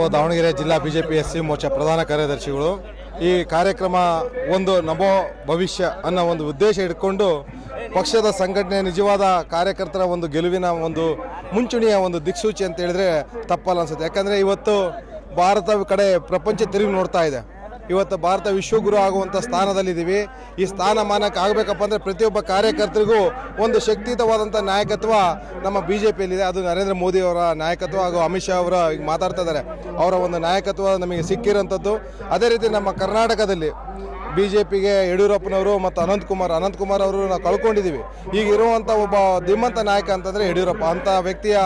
ನಾವು ದಾವಣಗೆರೆ ಜಿಲ್ಲಾ BJP SC Morcha ಪ್ರಧಾನ ಕಾರ್ಯದರ್ಶಿಗಳು ಈ ಕಾರ್ಯಕ್ರಮ ಒಂದು ನಮೋ ಭವಿಷ್ಯ ಅನ್ನೋ ಒಂದು ಉದ್ದೇಶ ಇಟ್ಕೊಂಡು ಪಕ್ಷದ ಸಂಘಟನೆ ನಿಜವಾದ ಕಾರ್ಯಕರ್ತರ ಒಂದು ಗೆಲುವಿನ ಒಂದು ಮುಂಚೂಣಿಯ ಒಂದು ದಿಕ್ಸೂಚಿ ಅಂತ ಹೇಳಿದ್ರೆ ತಪ್ಪಲ್ಲ ಅನ್ಸುತ್ತೆ. ಯಾಕಂದರೆ ಇವತ್ತು ಭಾರತ ಕಡೆ ಪ್ರಪಂಚ ತಿರುಗಿ ನೋಡ್ತಾ ಇದೆ. ಇವತ್ತು ಭಾರತ ವಿಶ್ವಗುರು ಆಗುವಂಥ ಸ್ಥಾನದಲ್ಲಿದ್ದೀವಿ. ಈ ಸ್ಥಾನಮಾನಕ್ಕೆ ಆಗಬೇಕಪ್ಪ ಅಂದರೆ ಪ್ರತಿಯೊಬ್ಬ ಕಾರ್ಯಕರ್ತರಿಗೂ ಒಂದು ಶಕ್ತಿಯುತವಾದಂಥ ನಾಯಕತ್ವ ನಮ್ಮ ಬಿ ಜೆ ಪಿಯಲ್ಲಿದೆ. ಅದು ನರೇಂದ್ರ ಮೋದಿ ಅವರ ನಾಯಕತ್ವ ಹಾಗೂ ಅಮಿತ್ ಶಾ ಅವರ ಈಗ ಮಾತಾಡ್ತಾ ಇದ್ದಾರೆ, ಅವರ ಒಂದು ನಾಯಕತ್ವ ನಮಗೆ ಸಿಕ್ಕಿರೋಂಥದ್ದು. ಅದೇ ರೀತಿ ನಮ್ಮ ಕರ್ನಾಟಕದಲ್ಲಿ ಬಿ ಜೆ ಪಿಗೆ ಯಡಿಯೂರಪ್ಪನವರು ಮತ್ತು ಅನಂತಕುಮಾರ್ ಅವರು ನಾವು ಕಳ್ಕೊಂಡಿದ್ದೀವಿ. ಈಗ ಇರುವಂಥ ಒಬ್ಬ ಧೀಮಂತ ನಾಯಕ ಅಂತಂದರೆ ಯಡಿಯೂರಪ್ಪ. ಅಂಥ ವ್ಯಕ್ತಿಯ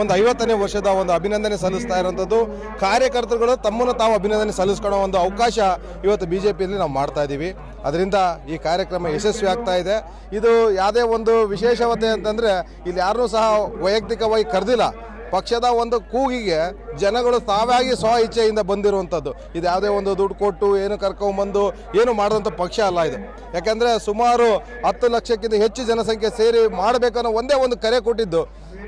ಒಂದು 50ನೇ ವರ್ಷದ ಒಂದು ಅಭಿನಂದನೆ ಸಲ್ಲಿಸ್ತಾ ಇರೋಂಥದ್ದು. ಕಾರ್ಯಕರ್ತರುಗಳು ತಮ್ಮನ್ನು ತಾವು ಅಭಿನಂದನೆ ಸಲ್ಲಿಸ್ಕೊಳ್ಳೋ ಒಂದು ಅವಕಾಶ ಇವತ್ತು ಬಿ ಜೆ ಪಿಯಲ್ಲಿ ನಾವು ಮಾಡ್ತಾ ಇದ್ದೀವಿ. ಅದರಿಂದ ಈ ಕಾರ್ಯಕ್ರಮ ಯಶಸ್ವಿ ಆಗ್ತಾ ಇದೆ. ಇದು ಯಾವುದೇ ಒಂದು ವಿಶೇಷತೆ ಅಂತಂದರೆ ಇಲ್ಲಿ ಯಾರನ್ನೂ ಸಹ ವೈಯಕ್ತಿಕವಾಗಿ ಕರೆದಿಲ್ಲ. ಪಕ್ಷದ ಒಂದು ಕೂಗಿಗೆ ಜನಗಳು ತಾವಾಗಿ ಸ್ವ ಇಚ್ಛೆಯಿಂದ ಬಂದಿರುವಂಥದ್ದು. ಇದು ಯಾವುದೇ ಒಂದು ದುಡ್ಡು ಕೊಟ್ಟು ಏನು ಕರ್ಕೊಂಬಂದು ಏನು ಮಾಡಿದಂಥ ಪಕ್ಷ ಅಲ್ಲ ಇದು. ಯಾಕೆಂದರೆ ಸುಮಾರು 10 ಲಕ್ಷಕ್ಕಿಂತ ಹೆಚ್ಚು ಜನಸಂಖ್ಯೆ ಸೇರಿ ಮಾಡಬೇಕನ್ನೋ ಒಂದೇ ಒಂದು ಕರೆ ಕೊಟ್ಟಿದ್ದು.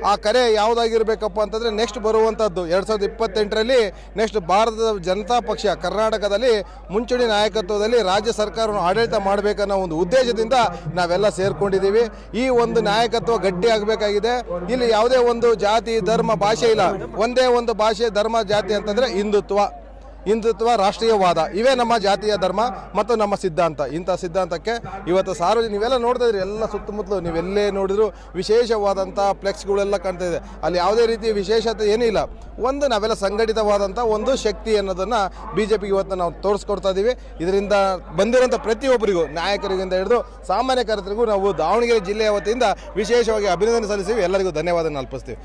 ಆ ಕರೆ ಯಾವುದಾಗಿರಬೇಕಪ್ಪ ಅಂತಂದರೆ ನೆಕ್ಸ್ಟ್ ಬರುವಂಥದ್ದು 2028ರಲ್ಲಿ ನೆಕ್ಸ್ಟ್ ಭಾರತದ ಜನತಾ ಪಕ್ಷ ಕರ್ನಾಟಕದಲ್ಲಿ ಮುಂಚೂಣಿ ನಾಯಕತ್ವದಲ್ಲಿ ರಾಜ್ಯ ಸರ್ಕಾರವನ್ನು ಆಡಳಿತ ಮಾಡಬೇಕನ್ನೋ ಒಂದು ಉದ್ದೇಶದಿಂದ ನಾವೆಲ್ಲ ಸೇರ್ಕೊಂಡಿದ್ದೀವಿ. ಈ ಒಂದು ನಾಯಕತ್ವ ಗಟ್ಟಿ ಆಗಬೇಕಾಗಿದೆ. ಇಲ್ಲಿ ಯಾವುದೇ ಒಂದು ಜಾತಿ ಧರ್ಮ ಭಾಷೆ ಇಲ್ಲ. ಒಂದೇ ಒಂದು ಭಾಷೆ ಧರ್ಮ ಜಾತಿ ಅಂತಂದರೆ ಹಿಂದುತ್ವ ರಾಷ್ಟ್ರೀಯವಾದ ಇವೇ ನಮ್ಮ ಜಾತಿಯ ಧರ್ಮ ಮತ್ತು ನಮ್ಮ ಸಿದ್ಧಾಂತ. ಇಂಥ ಸಿದ್ಧಾಂತಕ್ಕೆ ಇವತ್ತು ಸಾರ್ವಜನಿಕ ನೀವೆಲ್ಲ ನೋಡ್ತಾ ಇದ್ರಿ, ಎಲ್ಲ ಸುತ್ತಮುತ್ತಲು ನೀವೆಲ್ಲೇ ನೋಡಿದ್ರು ವಿಶೇಷವಾದಂಥ ಫ್ಲೆಕ್ಸ್ಗಳೆಲ್ಲ ಕಾಣ್ತಾ ಇದೆ. ಅಲ್ಲಿ ಯಾವುದೇ ರೀತಿಯ ವಿಶೇಷತೆ ಏನಿಲ್ಲ. ಒಂದು ನಾವೆಲ್ಲ ಸಂಘಟಿತವಾದಂಥ ಒಂದು ಶಕ್ತಿ ಅನ್ನೋದನ್ನು ಬಿ ಜೆ ಪಿಗೆ ಇವತ್ತು ನಾವು ತೋರಿಸ್ಕೊಡ್ತಾ ಇದ್ದೀವಿ. ಇದರಿಂದ ಬಂದಿರೋಂಥ ಪ್ರತಿಯೊಬ್ಬರಿಗೂ ನಾಯಕರಿಗಿಂದ ಹಿಡಿದು ಸಾಮಾನ್ಯ ಕಾರ್ಯಕರ್ತರಿಗೂ ನಾವು ದಾವಣಗೆರೆ ಜಿಲ್ಲೆಯ ವತಿಯಿಂದ ವಿಶೇಷವಾಗಿ ಅಭಿನಂದನೆ ಸಲ್ಲಿಸಿ ಎಲ್ಲರಿಗೂ ಧನ್ಯವಾದ ಅರ್ಪಿಸ್ತೀವಿ.